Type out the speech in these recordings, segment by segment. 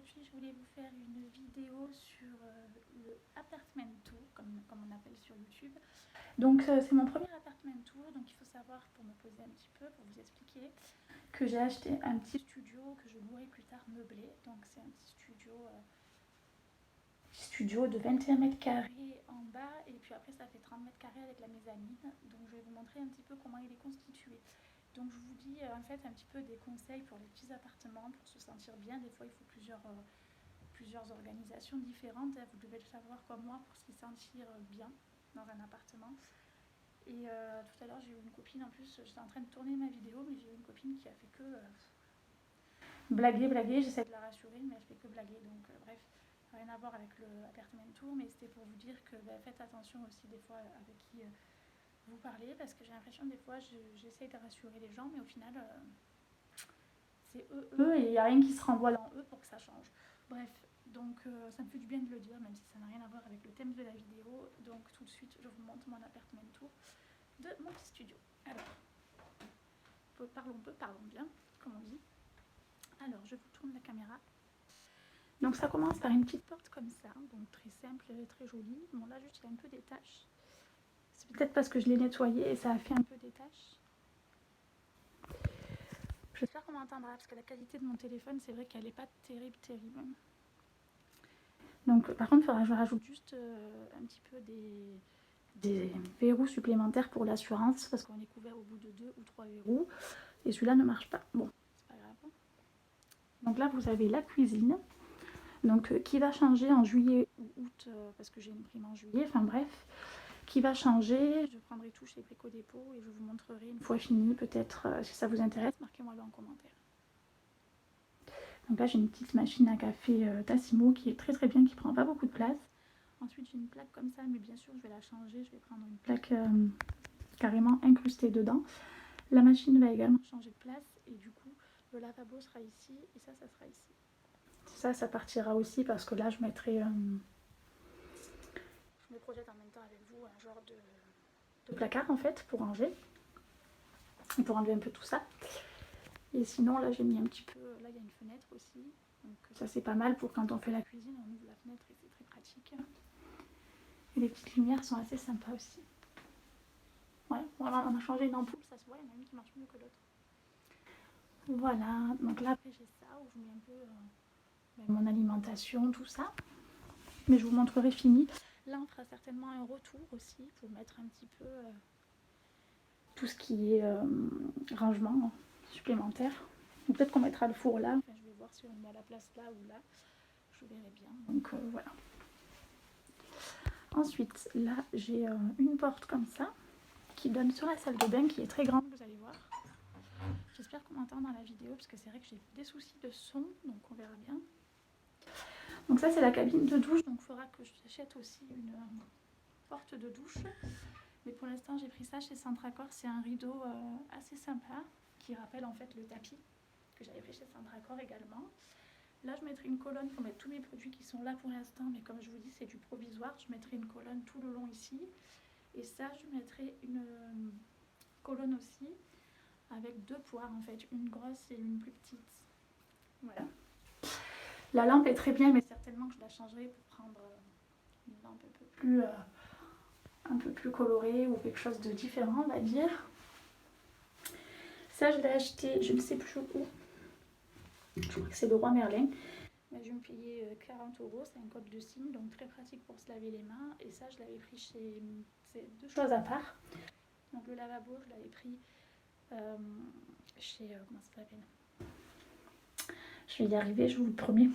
aujourd'hui je voulais vous faire une vidéo sur le apartment tour, comme on appelle sur YouTube. Donc c'est mon premier apartment tour, donc il faut savoir, pour me poser un petit peu, pour vous expliquer, que j'ai acheté un petit studio que je louerai plus tard meublé. Donc c'est un petit studio de 21 mètres carrés en bas, et puis après ça fait 30 mètres carrés avec la mezzanine. Donc je vais vous montrer un petit peu comment il est constitué. Donc je vous dis en fait un petit peu des conseils pour les petits appartements, pour se sentir bien. Des fois il faut plusieurs organisations différentes. Vous devez le savoir comme moi pour s'y sentir bien dans un appartement. Et tout à l'heure j'ai eu une copine, en plus j'étais en train de tourner ma vidéo, mais j'ai eu une copine qui a fait que blaguer, j'essaie de la rassurer, mais elle fait que blaguer. Donc bref, rien à voir avec le apartment tour, mais c'était pour vous dire que faites attention aussi des fois avec qui vous parlez, parce que j'ai l'impression des fois j'essaie de rassurer les gens, mais au final c'est eux, et il n'y a rien qui se renvoie dans eux pour que ça change. Bref, donc ça me fait du bien de le dire, même si ça n'a rien à voir avec le thème de la vidéo. Donc tout de suite, je vous montre mon appartement tour de mon petit studio. Alors, parlons bien, comme on dit. Alors, je vous tourne la caméra. Donc ça commence par une petite porte comme ça, donc très simple, très jolie. Bon là juste il y a un peu des taches. C'est peut-être parce que je l'ai nettoyé et ça a fait un peu des taches. J'espère qu'on m'entendra parce que la qualité de mon téléphone, c'est vrai qu'elle n'est pas terrible. Donc par contre, il faudra que je rajoute juste un petit peu des verrous supplémentaires pour l'assurance, parce qu'on est couvert au bout de 2 ou 3 verrous et celui-là ne marche pas. Bon, c'est pas grave. Donc là, vous avez la cuisine, donc qui va changer en juillet ou août, parce que j'ai une prime en juillet, enfin bref, qui va changer. Je prendrai tout chez Brico Dépôt et je vous montrerai une fois fini, peut-être, si ça vous intéresse, marquez-moi-le en commentaire. Donc là, j'ai une petite machine à café Tassimo qui est très bien, qui prend pas beaucoup de place. Ensuite, j'ai une plaque comme ça, mais bien sûr, je vais la changer. Je vais prendre une plaque carrément incrustée dedans. La machine va également changer de place, et du coup, le lavabo sera ici et ça sera ici. Ça partira aussi, parce que là, je mettrai... je me projette en même temps avec vous un genre de placard, en fait, pour ranger. Et pour enlever un peu tout ça. Et sinon, là, j'ai mis un petit peu... Là, il y a une fenêtre aussi. Donc ça, c'est pas mal pour quand on fait la cuisine. On ouvre la fenêtre et c'est très pratique. Et les petites lumières sont assez sympas aussi. Ouais, voilà, on a changé une ampoule, ça se voit, il y en a une qui marche mieux que l'autre. Voilà, donc là, après, j'ai ça, où je mets un peu mon alimentation, tout ça. Mais je vous montrerai fini. Là, on fera certainement un retour aussi, pour mettre un petit peu tout ce qui est rangement supplémentaire. Peut-être qu'on mettra le four là. Enfin, je vais voir si on met à la place là ou là. Je verrai bien. Donc voilà. Ensuite, là, j'ai une porte comme ça qui donne sur la salle de bain, qui est très grande, vous allez voir. J'espère qu'on m'entend dans la vidéo, parce que c'est vrai que j'ai des soucis de son, donc on verra bien. Donc ça, c'est la cabine de douche, donc il faudra que j'achète aussi une porte de douche. Mais pour l'instant, j'ai pris ça chez Centracor. C'est un rideau assez sympa, qui rappelle en fait le tapis que j'avais pris chez Centracor également. Là, je mettrai une colonne pour mettre tous mes produits qui sont là pour l'instant, mais comme je vous dis, c'est du provisoire. Je mettrai une colonne tout le long ici. Et ça, je mettrai une colonne aussi, avec 2 poires en fait, une grosse et une plus petite. Voilà. La lampe est très bien, mais certainement que je la changerai pour prendre une lampe un peu plus colorée, ou quelque chose de différent, on va dire. Ça, je l'ai acheté, je ne sais plus où. Je crois que c'est le Roi Merlin. Mais je vais me payer 40 €, c'est un code de signe, donc très pratique pour se laver les mains. Et ça, je l'avais pris chez... C'est 2 choses à part. Donc le lavabo, je l'avais pris chez... comment ça s'appelle ? Je vais y arriver, je vous le promets.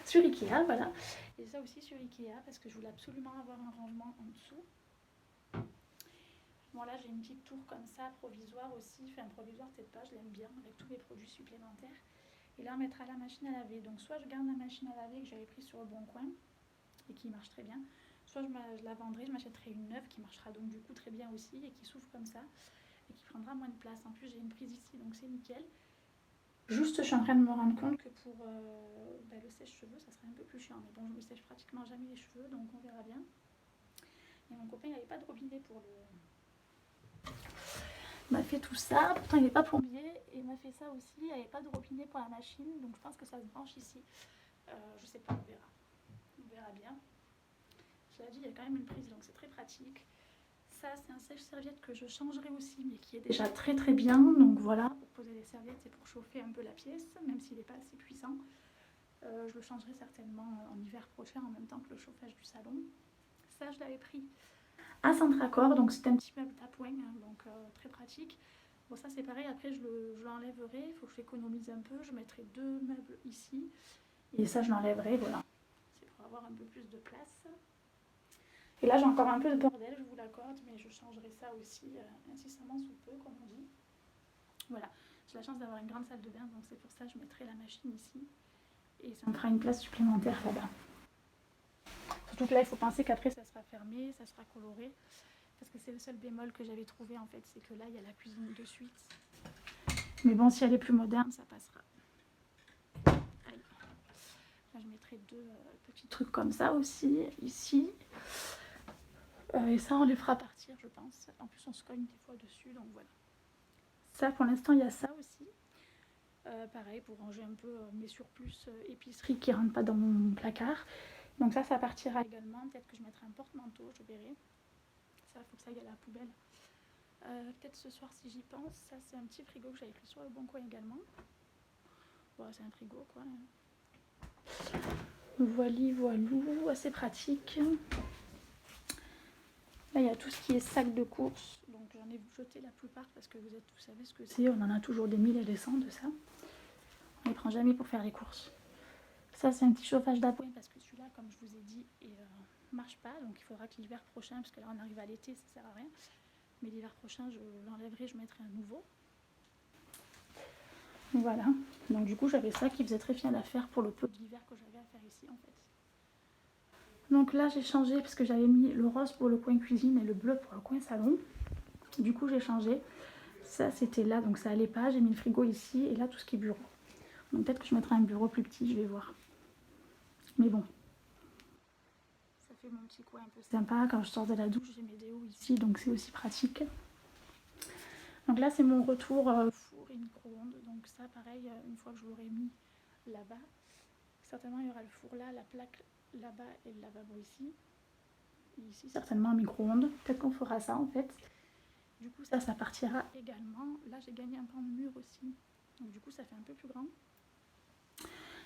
Sur Ikea, voilà. Et ça aussi sur Ikea, parce que je voulais absolument avoir un rangement en dessous. Bon, là, j'ai une petite tour comme ça, provisoire aussi. Enfin, provisoire, peut-être pas, je l'aime bien, avec tous mes produits supplémentaires. Et là, on mettra la machine à laver. Donc, soit je garde la machine à laver que j'avais prise sur le Bon Coin et qui marche très bien, soit je la vendrai, je m'achèterai une neuve qui marchera donc du coup très bien aussi et qui s'ouvre comme ça et qui prendra moins de place. En plus, j'ai une prise ici, donc c'est nickel. Juste, je suis en train de me rendre compte que pour le sèche-cheveux, ça serait un peu plus chiant. Mais bon, je me sèche pratiquement jamais les cheveux, donc on verra bien. Et mon copain, il n'avait pas de robinet pour le... Il m'a fait tout ça, pourtant il n'est pas plombier, et il m'a fait ça aussi, il n'y avait pas de robinet pour la machine, donc je pense que ça se branche ici. Je sais pas, on verra bien. Cela dit, il y a quand même une prise, donc c'est très pratique. Ça, c'est un sèche-serviette que je changerai aussi, mais qui est déjà très très bien. Donc voilà, pour poser les serviettes et pour chauffer un peu la pièce, même s'il n'est pas assez puissant. Je le changerai certainement en hiver prochain, en même temps que le chauffage du salon. Ça, je l'avais pris à Centracor, donc c'est un petit meuble d'appoint, hein, donc très pratique. Bon, ça c'est pareil, après je l'enlèverai, il faut que j'économise un peu. Je mettrai 2 meubles ici, et ça je l'enlèverai, voilà. C'est pour avoir un peu plus de place. Et là j'ai encore un peu de bordel, je vous l'accorde, mais je changerai ça aussi incessamment sous peu, comme on dit. Voilà, j'ai la chance d'avoir une grande salle de bain, donc c'est pour ça que je mettrai la machine ici. Et ça me fera une place supplémentaire là-bas. Surtout que là, il faut penser qu'après, ça sera fermé, ça sera coloré. Parce que c'est le seul bémol que j'avais trouvé, en fait, c'est que là, il y a la cuisine de suite. Mais bon, si elle est plus moderne, ça passera. Allez. Là, je mettrai 2 petits trucs comme ça aussi, ici. Et ça, on les fera partir, je pense. En plus, on se cogne des fois dessus, donc voilà. Ça, pour l'instant, il y a ça aussi. Pareil, pour ranger un peu mes surplus épicerie qui ne rentrent pas dans mon placard. Donc ça partira également. Peut-être que je mettrai un porte-manteau, je verrai. Ça, il faut que ça aille à la poubelle. Peut-être ce soir si j'y pense. Ça, c'est un petit frigo que j'avais pris sur le Bon Coin également. Bon, c'est un frigo, quoi. Voilou, assez pratique. Là, il y a tout ce qui est sac de course. Donc, j'en ai jeté la plupart parce que vous savez ce que c'est. On en a toujours des 1000 et des 100 de ça. On les prend jamais pour faire les courses. Ça, c'est un petit chauffage d'appoint parce que celui-là, comme je vous ai dit, marche pas. Donc, il faudra que l'hiver prochain, parce que là, on arrive à l'été, ça sert à rien. Mais l'hiver prochain, je l'enlèverai, je mettrai un nouveau. Voilà. Donc, du coup, j'avais ça qui faisait très bien l'affaire pour le peu d'hiver que j'avais à faire ici, en fait. Donc là, j'ai changé parce que j'avais mis le rose pour le coin cuisine et le bleu pour le coin salon. Du coup, j'ai changé. Ça, c'était là, donc ça allait pas. J'ai mis le frigo ici et là, tout ce qui est bureau. Donc peut-être que je mettrai un bureau plus petit, je vais voir. Mais bon. Ça fait mon petit coin un peu sympa. Quand je sors de la douche, j'ai mes déos ici, donc c'est aussi pratique. Donc là, c'est mon retour four et micro-ondes. Donc ça, pareil, une fois que je l'aurai mis là-bas, certainement, il y aura le four là, la plaque là-bas et le lavabo ici. Et ici, certainement, un micro-ondes. Peut-être qu'on fera ça, en fait. Du coup, ça partira également. Là, j'ai gagné un pan de mur aussi. Donc du coup, ça fait un peu plus grand.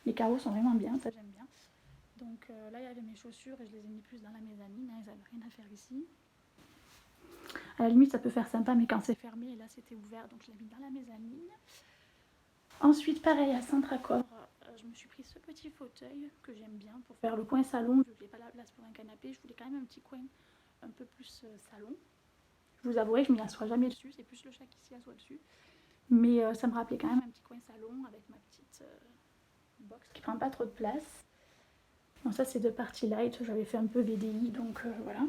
Les carreaux sont vraiment bien, ça j'aime bien. Donc là, il y avait mes chaussures et je les ai mis plus dans la mezzanine. Hein, ils n'avaient rien à faire ici. À la limite, ça peut faire sympa, mais quand c'est fermé, et là, c'était ouvert, donc je l'ai mis dans la mezzanine. Ensuite, pareil, à Centracor, je me suis pris ce petit fauteuil que j'aime bien pour faire le coin salon. Vu que j'ai pas la place pour un canapé, je voulais quand même un petit coin un peu plus salon. Je vous avouerai que je ne m'y assois jamais dessus, c'est plus le chat qui s'y assoit dessus. Mais ça me rappelait quand même un petit coin salon avec ma petite box qui prend pas trop de place. Bon, ça c'est de partie light, j'avais fait un peu VDI, donc voilà.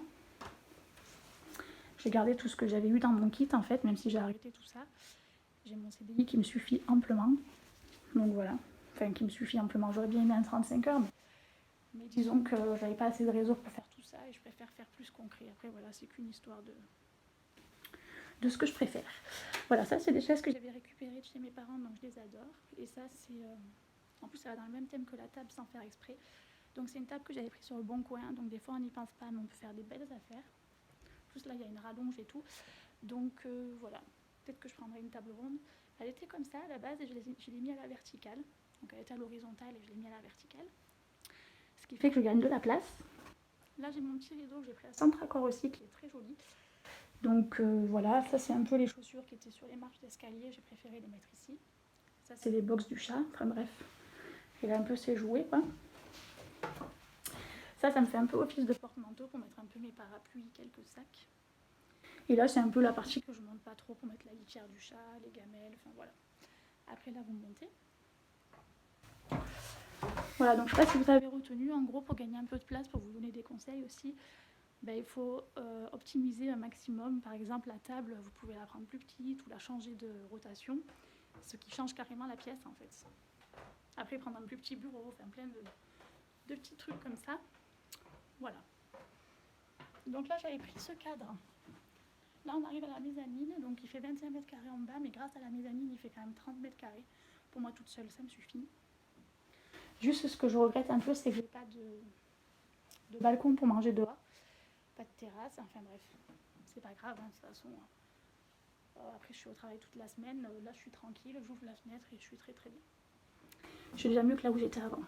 J'ai gardé tout ce que j'avais eu dans mon kit en fait, même si j'ai arrêté tout ça. J'ai mon CDI qui me suffit amplement. Donc voilà. Enfin, qui me suffit amplement. J'aurais bien aimé un 35 heures, mais disons que j'avais pas assez de réseau pour faire tout ça et je préfère faire plus concret. Après, voilà, c'est qu'une histoire de ce que je préfère. Voilà, ça c'est des chaises que j'avais récupérées de chez mes parents, donc je les adore. Et ça, c'est. En plus, ça va dans le même thème que la table sans faire exprès. Donc, c'est une table que j'avais prise sur le Bon Coin. Donc, des fois, on n'y pense pas, mais on peut faire des belles affaires. En plus, là, il y a une rallonge et tout. Donc, voilà. Peut-être que je prendrai une table ronde. Elle était comme ça à la base et je l'ai mis à la verticale. Donc, elle était à l'horizontale et je l'ai mis à la verticale. Ce qui fait que je gagne de la place. Là, j'ai mon petit rideau que j'ai pris à Centracor aussi, qui est très joli. Donc, voilà. Ça, c'est un peu les chaussures qui étaient sur les marches d'escalier. J'ai préféré les mettre ici. Ça, c'est les box du chat. Enfin, bref. Il a un peu ses jouets, quoi. Ça me fait un peu office de porte-manteau pour mettre un peu mes parapluies, quelques sacs. Et là, c'est un peu la partie que je monte pas trop pour mettre la litière du chat, les gamelles, enfin voilà. Après, là, vous montez. Voilà, donc je sais pas si vous avez retenu, en gros, pour gagner un peu de place, pour vous donner des conseils aussi, ben, il faut optimiser un maximum. Par exemple, la table, vous pouvez la prendre plus petite ou la changer de rotation, ce qui change carrément la pièce, en fait. Après, prendre un plus petit bureau, enfin plein de petits trucs comme ça. Voilà. Donc là, j'avais pris ce cadre. Là, on arrive à la mezzanine, donc il fait 25 mètres carrés en bas, mais grâce à la mezzanine, il fait quand même 30 mètres carrés. Pour moi toute seule, ça me suffit. Juste ce que je regrette un peu, c'est que j'ai pas de balcon pour manger dehors. Pas de terrasse, enfin bref. C'est pas grave, hein, de toute façon. Après, je suis au travail toute la semaine. Là, je suis tranquille, j'ouvre la fenêtre et je suis très très bien. Je suis déjà mieux que là où j'étais avant.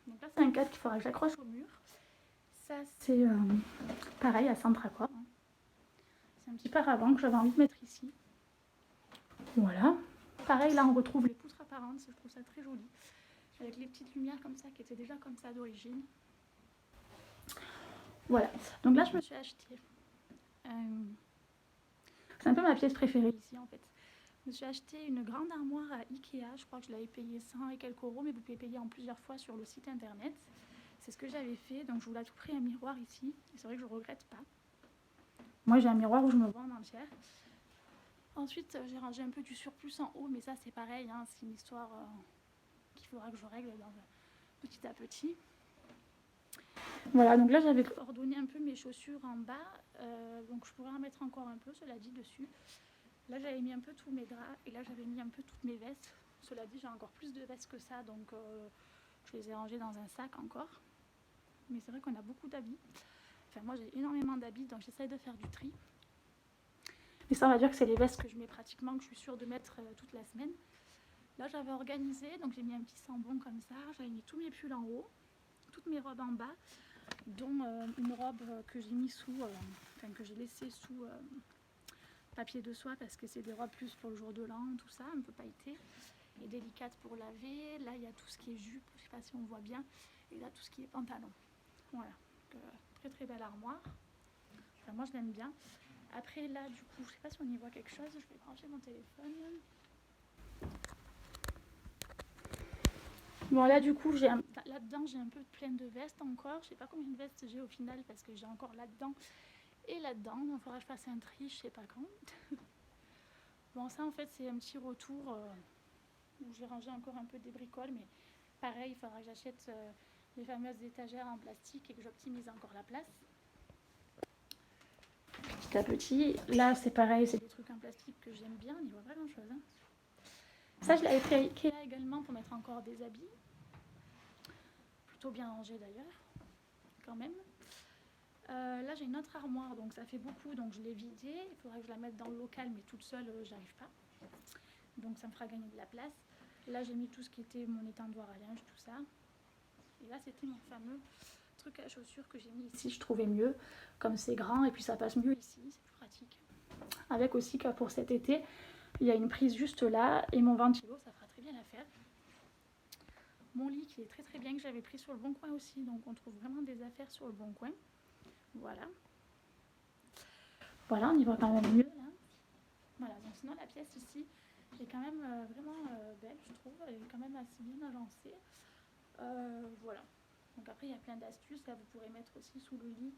Donc là, c'est un cadre qu'il faudra que j'accroche au mur. Ça, c'est pareil à Centracore. Hein. C'est un petit paravent que j'avais envie de mettre ici. Voilà. Pareil, là, on retrouve les poutres apparentes. Je trouve ça très joli. Avec les petites lumières comme ça, qui étaient déjà comme ça d'origine. Voilà. Donc là, je me suis acheté... c'est un peu ma pièce préférée ici, en fait. Je me suis acheté une grande armoire à Ikea. Je crois que je l'avais payée 100 et quelques euros, mais vous pouvez payer en plusieurs fois sur le site internet. C'est ce que j'avais fait. Donc je voulais à tout prix un miroir ici. Et c'est vrai que je ne regrette pas. Moi, j'ai un miroir où je me vois en entière. Ensuite, j'ai rangé un peu du surplus en haut, mais ça, c'est pareil. Hein, c'est une histoire qu'il faudra que je règle petit à petit. Voilà, donc là, j'avais ordonné un peu mes chaussures en bas. Donc je pourrais en mettre encore un peu, cela dit, dessus. Là, j'avais mis un peu tous mes draps et là, j'avais mis un peu toutes mes vestes. Cela dit, j'ai encore plus de vestes que ça, donc je les ai rangées dans un sac encore. Mais c'est vrai qu'on a beaucoup d'habits. Enfin, moi, j'ai énormément d'habits, donc j'essaye de faire du tri. Mais ça, on va dire que c'est les vestes que je mets pratiquement, que je suis sûre de mettre toute la semaine. Là, j'avais organisé, donc j'ai mis un petit sambon comme ça. J'avais mis tous mes pulls en haut, toutes mes robes en bas, dont une robe que j'ai mis sous, que j'ai laissée sous papier de soie parce que c'est des robes plus pour le jour de l'an, tout ça, un peu pailletées et délicates pour laver. Là, il y a tout ce qui est jupe, je sais pas si on voit bien, et là, tout ce qui est pantalon. Voilà, donc, très très belle armoire. Enfin, moi, je l'aime bien. Après, là, du coup, je sais pas si on y voit quelque chose. Je vais brancher mon téléphone. Bon, là, du coup, là-dedans, j'ai un peu plein de vestes encore. Je sais pas combien de vestes j'ai au final parce que j'ai encore là-dedans et là-dedans. Donc, il faudra que je fasse un tri, je sais pas quand. Bon, ça, en fait, c'est un petit retour où j'ai rangé encore un peu des bricoles. Mais pareil, il faudra que j'achète les fameuses étagères en plastique et que j'optimise encore la place. Petit à petit. Là, c'est pareil, c'est des trucs en plastique que j'aime bien. On n'y voit pas grand-chose. Hein. Ça, je l'avais pris à Ikea également pour mettre encore des habits. Plutôt bien rangé d'ailleurs, quand même. Là, j'ai une autre armoire, donc ça fait beaucoup, donc je l'ai vidée. Il faudra que je la mette dans le local, mais toute seule, j'arrive pas. Donc ça me fera gagner de la place. Là, j'ai mis tout ce qui était mon étendoir à linge, tout ça. Et là, c'était mon fameux truc à chaussures que j'ai mis ici. Je trouvais mieux, comme c'est grand, et puis ça passe mieux ici, c'est plus pratique. Avec aussi que pour cet été, il y a une prise juste là, et mon ventilo, ça fera très bien l'affaire. Mon lit qui est très très bien, que j'avais pris sur le Bon Coin aussi, donc on trouve vraiment des affaires sur le Bon Coin. Voilà. Voilà, on y voit quand même mieux là. Voilà, donc sinon la pièce ici est quand même vraiment belle, je trouve. Elle est quand même assez bien agencée. Voilà. Donc après, il y a plein d'astuces. Là, vous pourrez mettre aussi sous le lit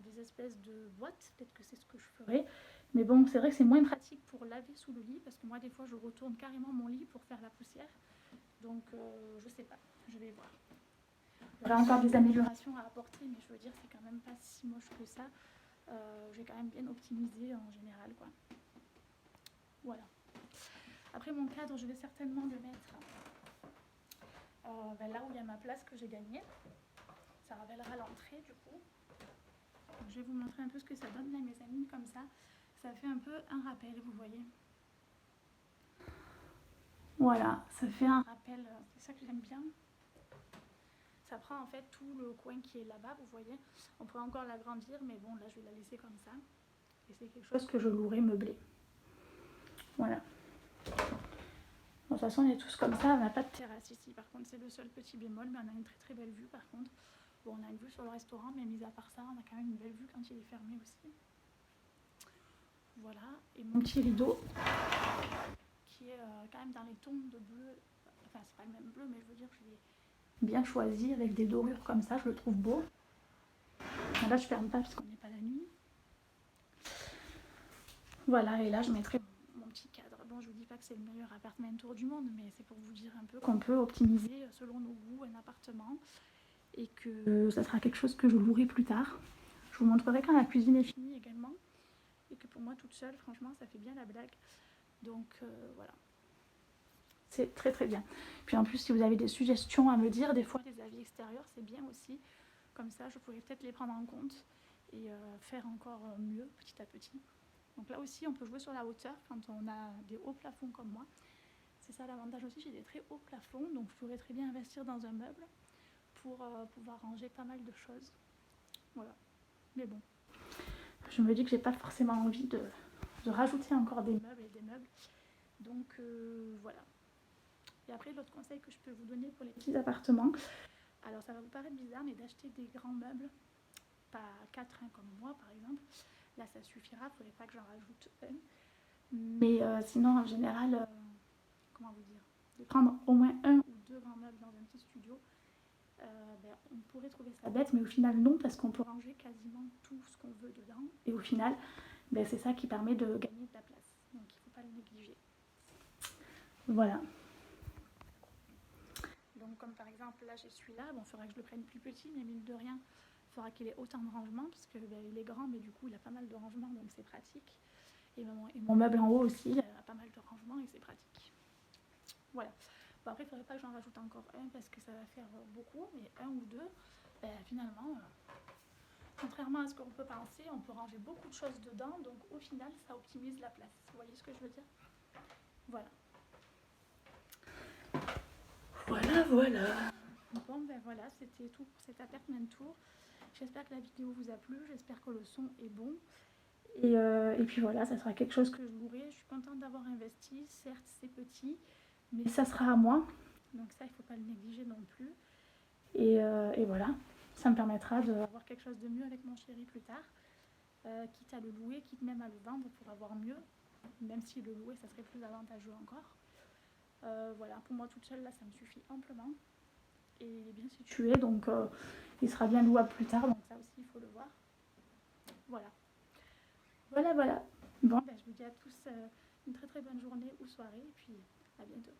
des espèces de boîtes. Peut-être que c'est ce que je ferai. Mais bon, c'est vrai que c'est moins pratique pour laver sous le lit parce que moi, des fois, je retourne carrément mon lit pour faire la poussière. Donc, je sais pas. Je vais voir. Il y aura encore des améliorations à apporter, mais je veux dire, c'est quand même pas si moche que ça. J'ai quand même bien optimisé en général, quoi. Voilà. Après, mon cadre, je vais certainement le mettre là où il y a ma place que j'ai gagnée. Ça rappellera l'entrée, du coup. Donc, je vais vous montrer un peu ce que ça donne là, mes amis, comme ça. Ça fait un peu un rappel, vous voyez. Voilà, ça fait un rappel. C'est ça que j'aime bien. Ça prend en fait tout le coin qui est là-bas, vous voyez. On pourrait encore l'agrandir, mais bon, là, je vais la laisser comme ça. Et c'est quelque chose que je louerai meublé. Voilà. Bon, de toute façon, on est tous comme ça. On n'a pas de terrasse ici. Par contre, c'est le seul petit bémol, mais on a une très très belle vue par contre. Bon, on a une vue sur le restaurant, mais mis à part ça, on a quand même une belle vue quand il est fermé aussi. Voilà. Et mon petit rideau, qui est quand même dans les tons de bleu. Enfin, c'est pas le même bleu, mais je veux dire que je l'ai bien choisi avec des dorures comme ça. Je le trouve beau. Bon, là, je ferme pas parce qu'on n'est pas la nuit. Voilà, et là, je mettrai mon petit cadre. Bon, je vous dis pas que c'est le meilleur appartement tour du monde, mais c'est pour vous dire un peu qu'on peut optimiser selon nos goûts un appartement et que ça sera quelque chose que je louerai plus tard. Je vous montrerai quand la cuisine est finie également et que pour moi toute seule, franchement, ça fait bien la blague. Donc voilà. c'est très très bien. Puis en plus, si vous avez des suggestions à me dire, des fois des avis extérieurs, c'est bien aussi. Comme ça, je pourrais peut-être les prendre en compte et faire encore mieux petit à petit. Donc là aussi, on peut jouer sur la hauteur quand on a des hauts plafonds comme moi. C'est ça l'avantage aussi, j'ai des très hauts plafonds, donc je pourrais très bien investir dans un meuble pour pouvoir ranger pas mal de choses. Voilà. Mais bon, je me dis que j'ai pas forcément envie de rajouter encore des meubles et des meubles. Donc voilà. Et après, l'autre conseil que je peux vous donner pour les petits appartements, alors ça va vous paraître bizarre, mais d'acheter des grands meubles, pas 4 comme moi par exemple. Là, ça suffira, il ne faudrait pas que j'en rajoute un. Mais sinon, en général, comment vous dire, de prendre au moins un ou deux grands meubles dans un petit studio, on pourrait trouver ça bête, mais au final non, parce qu'on peut ranger quasiment tout ce qu'on veut dedans. Et au final, c'est ça qui permet de gagner de la place. Donc il ne faut pas le négliger. Voilà. Donc comme par exemple, là j'ai celui-là, bon, il faudra que je le prenne plus petit, mais mine de rien, il faudra qu'il ait autant de rangement, parce qu'il est grand, mais du coup il a pas mal de rangement, donc c'est pratique. Et mon meuble en haut aussi a pas mal de rangement et c'est pratique. Voilà. Bon, après, il ne faudrait pas que j'en rajoute encore un parce que ça va faire beaucoup, mais un ou deux, finalement, contrairement à ce qu'on peut penser, on peut ranger beaucoup de choses dedans, donc au final, ça optimise la place. Vous voyez ce que je veux dire? Voilà. Voilà. Bon, voilà, c'était tout pour cet apartment tour. J'espère que la vidéo vous a plu, j'espère que le son est bon. Et puis voilà, ça sera quelque chose que je louerai. Je suis contente d'avoir investi. Certes, c'est petit, mais ça sera à moi. Donc ça, il ne faut pas le négliger non plus. Et voilà, ça me permettra d'avoir quelque chose de mieux avec mon chéri plus tard. Quitte à le louer, quitte même à le vendre pour avoir mieux. Même si le louer, ça serait plus avantageux encore. Voilà, pour moi toute seule, là, ça me suffit amplement. Et il est bien situé, donc il sera bien louable plus tard. Donc ça aussi, il faut le voir. Voilà. Voilà. Bon, je vous dis à tous une très très bonne journée ou soirée, et puis à bientôt.